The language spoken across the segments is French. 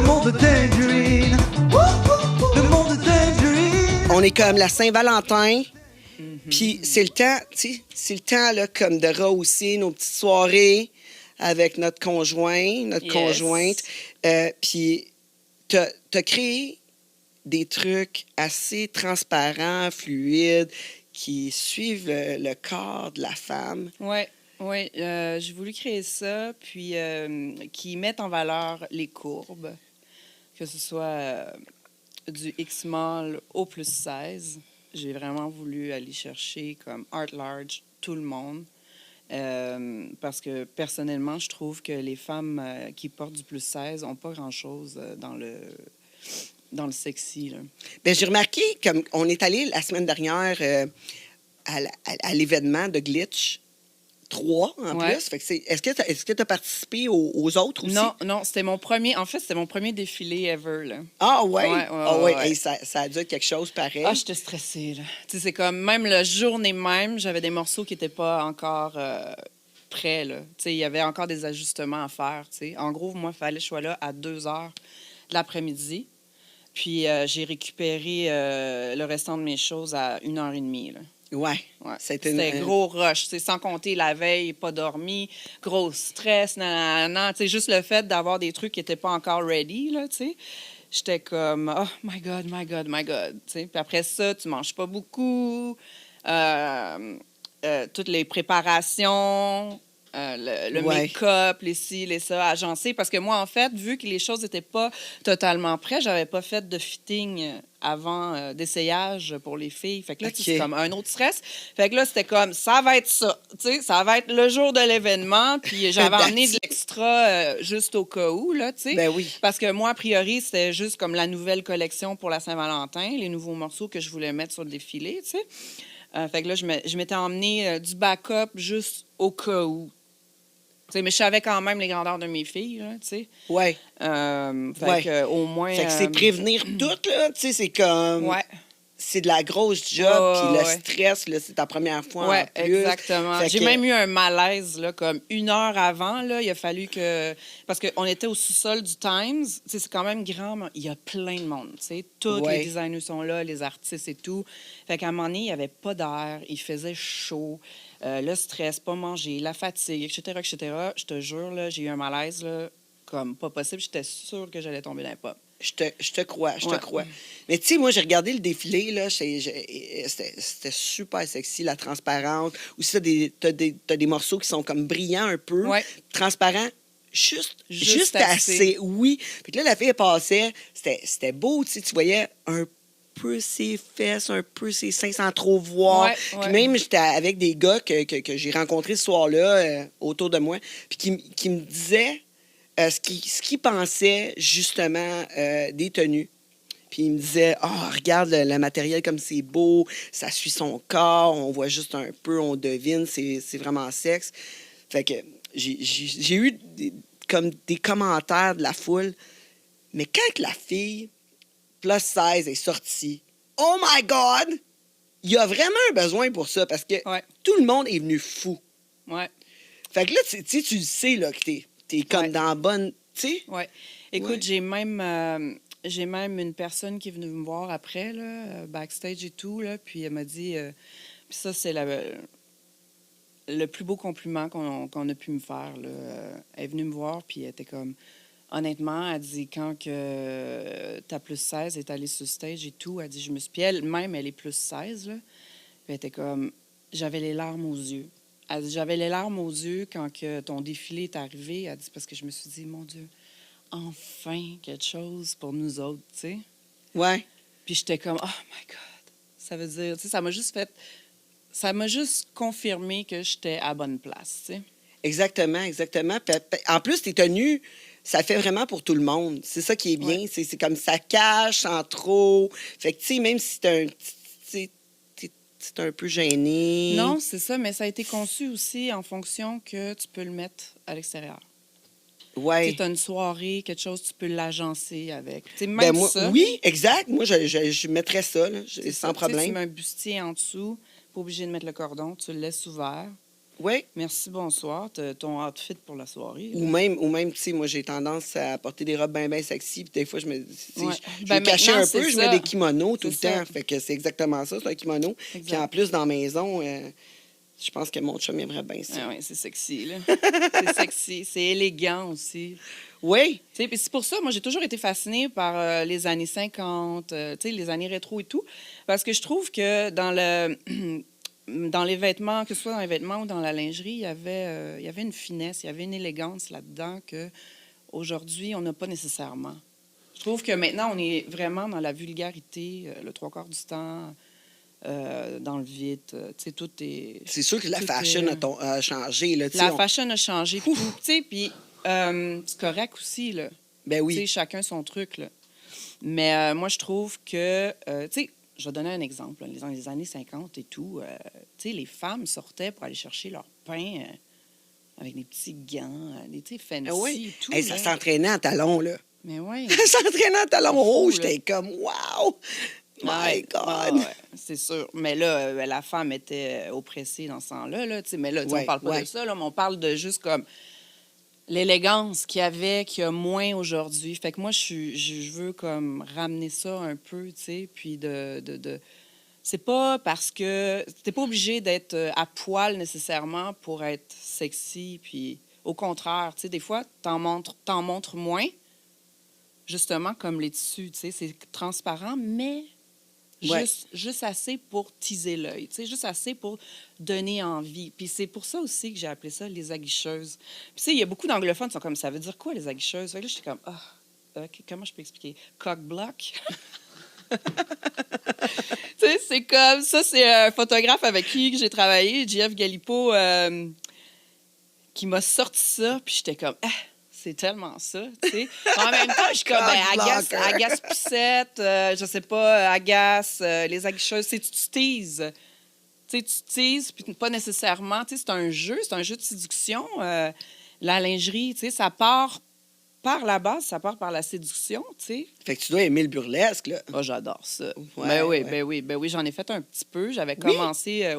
monde de Tangerine. Le monde de Tangerine. On est comme la Saint-Valentin. Puis c'est le temps, tu sais, c'est le temps là, comme de rehausser nos petites soirées avec notre conjoint, notre conjointe. Puis t'as créé des trucs assez transparents, fluides, qui suivent le corps de la femme. Oui, j'ai voulu créer ça, puis qui mettent en valeur les courbes, que ce soit du X-Mall au plus 16. J'ai vraiment voulu aller chercher comme art large tout le monde. Parce que personnellement, je trouve que les femmes qui portent du plus 16 n'ont pas grand-chose dans le sexy. Là. Bien, j'ai remarqué, comme on est allé la semaine dernière à l'événement de Glitch 3 en plus. Fait que est-ce que tu as participé aux autres aussi? Non, c'était mon premier. En fait, c'était mon premier défilé ever. Là. Ah ouais? Ouais. Hey, ça a dû être quelque chose pareil. Ah, j'étais stressée. Là. Tu sais, c'est comme même la journée même, j'avais des morceaux qui n'étaient pas encore prêts. Là. Tu sais, il y avait encore des ajustements à faire. Tu sais. En gros, moi, il fallait que je sois là à 2 heures de l'après-midi. Puis j'ai récupéré le restant de mes choses à 1h30. Là. Ouais. C'était gros rush, sans compter la veille, pas dormi, gros stress, nanana. Juste le fait d'avoir des trucs qui n'étaient pas encore ready, là, j'étais comme, oh my God. Puis après ça, tu manges pas beaucoup, toutes les préparations, le make-up, les ci, les ça, agencé. Parce que moi, en fait, vu que les choses n'étaient pas totalement prêtes, j'avais pas fait de fitting avant d'essayage pour les filles. Fait que là, c'est comme un autre stress. Fait que là, c'était comme, ça va être ça. Ça va être le jour de l'événement. Puis j'avais emmené de l'extra juste au cas où, là, tu sais. Ben oui. Parce que moi, a priori, c'était juste comme la nouvelle collection pour la Saint-Valentin, les nouveaux morceaux que je voulais mettre sur le défilé, tu sais. Fait que là, je m'étais emmené du backup juste au cas où. T'sais, mais je savais quand même les grandeurs de mes filles, tu sais. Ouais. Fait que, au moins... Fait que c'est prévenir tout, là. Tu sais, c'est comme... Ouais. C'est de la grosse job, puis le stress, là, c'est ta première fois en plus. Exactement. J'ai même eu un malaise, là, comme 1 heure avant, là, il a fallu que... Parce qu'on était au sous-sol du Times, c'est quand même grand, mais il y a plein de monde, tu sais. Tous les designers sont là, les artistes et tout. Fait qu'à un moment donné, il n'y avait pas d'air, il faisait chaud, le stress, pas manger, la fatigue, etc. Je te jure, là, j'ai eu un malaise, là, comme pas possible. J'étais sûre que j'allais tomber dans les pommes. Je te crois. Mais tu sais, moi, j'ai regardé le défilé, là, c'était super sexy, la transparence. Aussi, t'as des morceaux qui sont comme brillants un peu, transparents, juste assez. Oui. Puis là, la fille, elle passait, c'était beau, tu sais, tu voyais un peu ses fesses, un peu ses seins sans trop voir. Puis même, j'étais avec des gars que j'ai rencontrés ce soir-là autour de moi, puis qui me disaient... ce qu'il pensait, justement, des tenues. Puis il me disait, regarde le matériel comme c'est beau, ça suit son corps, on voit juste un peu, on devine, c'est vraiment sexe. Fait que j'ai eu comme des commentaires de la foule. Mais quand la fille, plus 16, est sortie, oh my God! Il y a vraiment un besoin pour ça, parce que tout le monde est venu fou. Ouais. Fait que là, tu le sais, là, que t'es comme dans la bonne... Tu sais? Oui. Écoute, j'ai même une personne qui est venue me voir après, là, backstage et tout, là, puis elle m'a dit... puis ça, c'est le plus beau compliment qu'on a pu me faire. Là. Elle est venue me voir, puis elle était comme... Honnêtement, elle dit, quand que ta plus 16 est allée sur stage et tout, elle dit, je me suis... Puis elle-même, elle est plus 16, là. Puis elle était comme... J'avais les larmes aux yeux. Elle dit, j'avais les larmes aux yeux quand que ton défilé est arrivé. Elle dit, parce que je me suis dit, mon Dieu, enfin quelque chose pour nous autres, tu sais. Ouais. Puis j'étais comme, oh my God. Ça veut dire, tu sais, ça m'a juste confirmé que j'étais à la bonne place, tu sais. Exactement. En plus, tes tenues, ça fait vraiment pour tout le monde. C'est ça qui est bien. C'est comme ça cache sans trop. Fait que, tu sais, même si c'est un peu gêné. Non, c'est ça, mais ça a été conçu aussi en fonction que tu peux le mettre à l'extérieur. Oui. Tu as une soirée, quelque chose, tu peux l'agencer avec. Même ça. Oui, exact. Moi, je mettrais ça, là, sans problème. Tu mets un bustier en dessous, pas obligé de mettre le cordon, tu le laisses ouvert. Oui. Merci, bonsoir. Ton outfit pour la soirée. Ou même, tu sais, moi, j'ai tendance à porter des robes bien sexy. Puis des fois, je me tu sais, Ouais. je Ben, veux cacher maintenant, un peu, c'est je ça. mets des kimonos tout le C'est ça. temps. Fait que c'est exactement ça, c'est un kimono. Puis Exact. en plus, dans la maison, je pense que mon chum aimerait bien ça. Ah oui, c'est sexy, là. C'est sexy. C'est élégant aussi. Oui. Tu sais, puis c'est pour ça, moi, j'ai toujours été fascinée par les années 50, tu sais, les années rétro et tout, parce que je trouve que dans dans les vêtements, que ce soit dans les vêtements ou dans la lingerie, il y avait une finesse, il y avait une élégance là-dedans que aujourd'hui on n'a pas nécessairement. Je trouve que maintenant, on est vraiment dans la vulgarité, le trois quarts du temps, dans le vide. Tu sais, tout est... C'est sûr que la Tout fashion est- a changé. Là, tu sais, La fashion a changé, puis tout, tu sais, puis c'est correct aussi, là. Ben Tu sais, oui. chacun son truc, là. Mais moi, je trouve que, tu sais, je vais donner un exemple. Là, dans les années 50 et tout, tu sais, les femmes sortaient pour aller chercher leur pain avec des petits gants, des, tu sais, fancy Ah oui. et tout. Hey, ça là. s'entraînait en talons, là. Mais oui. Ça s'entraînait en talons C'est fou, rouges. là. J'étais comme, wow! My God! Ouais, c'est sûr. Mais là, la femme était oppressée dans ce temps-là. Là, tu sais, mais là, tu sais, Ouais, on parle pas ouais. de ça, là, mais on parle de juste comme l'élégance qu'il y avait, qu'il y a moins aujourd'hui. Fait que moi, je veux comme ramener ça un peu, tu sais, puis C'est pas parce que... T'es pas obligé d'être à poil nécessairement pour être sexy, puis au contraire, tu sais, des fois, t'en montres moins, justement, comme les tissus, tu sais, c'est transparent, mais... Ouais. Juste assez pour teaser l'œil, tu sais, juste assez pour donner envie. Puis c'est pour ça aussi que j'ai appelé ça les aguicheuses. Puis tu sais, il y a beaucoup d'anglophones qui sont comme, ça veut dire quoi les aguicheuses? Fait que là, j'étais comme, comment je peux expliquer? Cock block? Tu sais, c'est comme, ça, c'est un photographe avec qui j'ai travaillé, JF Galipo, qui m'a sorti ça, puis j'étais comme, c'est tellement ça, tu sais. En même temps, je suis comme, Cock blocker. agace poussette, je sais pas, agace, les aguicheuses, tu sais, tu teases. Tu sais, tu teases, puis pas nécessairement, tu sais, c'est un jeu de séduction. La lingerie, tu sais, ça part par la base, ça part par la séduction, tu sais. Fait que tu dois aimer le burlesque, là. Oh, j'adore ça. Ouais, ouais. Ben oui, j'en ai fait un petit peu. J'avais Oui? commencé,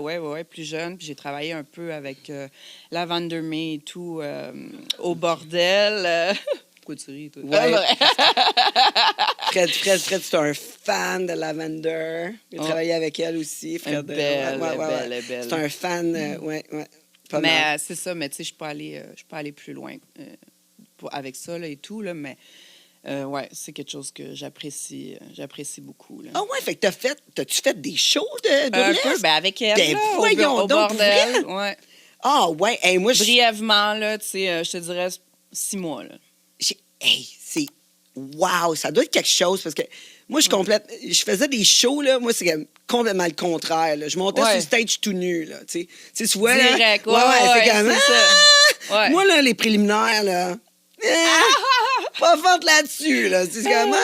plus jeune, puis j'ai travaillé un peu avec Lavender May et tout, au bordel. Pourquoi tu ris, toi? Ouais. Ah, Fred, c'est un fan de Lavender. J'ai Oh. travaillé avec elle aussi. Fred, Belle, ouais. belle, belle. C'est un fan, ouais. Pas Mais mal. c'est ça, mais tu sais, je peux aller plus loin avec ça là, et tout, là, mais ouais, c'est quelque chose que j'apprécie beaucoup. Là. Ah ouais, fait que t'as-tu fait des shows de Un burlesque? peu, ben avec elle, Ben, là, voyons au donc, pour bordel. vrai? Ouais. Ah ouais, hey, moi, Brièvement, là, tu sais, je te dirais 6 mois, là. hey, c'est... Wow, ça doit être quelque chose, parce que moi, je faisais des shows, là, moi, c'est comme complètement le contraire, là. Je montais Ouais. sur le stage tout nu, là, tu sais. Tu sais, tu vois, là... Direct, ouais, c'est comme... c'est ça. Ouais. Moi, là, les préliminaires, là... pas forte là-dessus, là. C'est comme,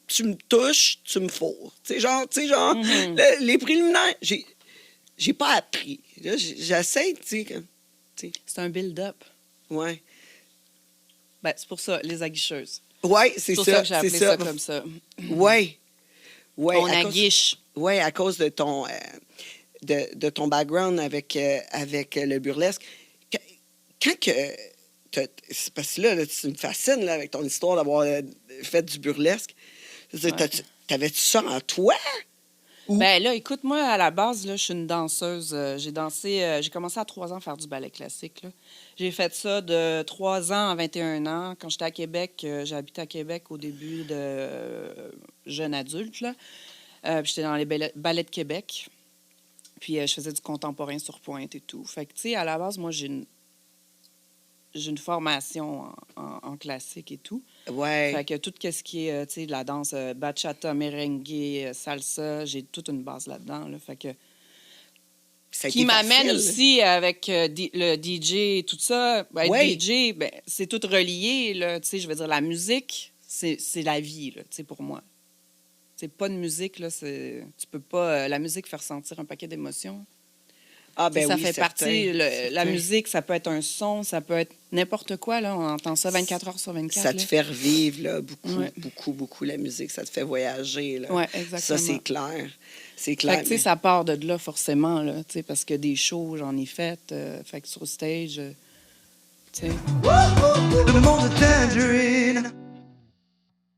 tu me touches, tu me fourres. Tu sais, genre, Mm-hmm. les préliminaires, j'ai pas appris. Là, j'essaie, tu sais, comme... C'est un build-up. Ouais. Ben, c'est pour ça, les aguicheuses. Ouais, c'est C'est pour ça, ça que j'ai c'est appelé ça comme ça. Ouais. Ouais, On à cause- aguiche. ouais, à cause de ton, de ton background avec le burlesque. Quand que... C'est parce que là, tu me fascines là, avec ton histoire d'avoir fait du burlesque. T'avais-tu ça en toi? Ou- Ben là, écoute, moi, à la base, là, je suis une danseuse. J'ai dansé, j'ai commencé à 3 ans à faire du ballet classique. Là. J'ai fait ça de 3 ans à 21 ans. Quand j'étais à Québec, j'ai habité à Québec au début de jeune adulte. Là. Puis j'étais dans les ballets de Québec. Puis je faisais du contemporain sur pointe et tout. Fait que, tu sais, à la base, moi, j'ai une formation en classique et tout. Ouais. Fait que tout ce qui est, tu sais, de la danse bachata, merengue, salsa, j'ai toute une base là-dedans. Là. Fait que Ça a qui été m'amène facile. aussi avec le DJ et tout ça. Ben, être Ouais. DJ, ben, c'est tout relié. Là, tu sais, je veux dire, la musique, c'est la vie, là, tu sais, pour moi. C'est pas de musique, là, tu peux pas... la musique fait ressentir un paquet d'émotions. Ah, ben ça oui, fait certain, partie. La certain. musique, ça peut être un son, ça peut être n'importe quoi. Là. On entend ça 24 heures sur 24. Ça te là. fait revivre là, beaucoup, Ouais. beaucoup, beaucoup la musique. Ça te fait voyager. Là. Oui, Ça, exactement. c'est clair. C'est Fait clair. que, tu sais, ça part de là, forcément, là, tu sais, parce que des shows, j'en ai fait. Fait que sur stage, tu sais. Le monde de Tangerine.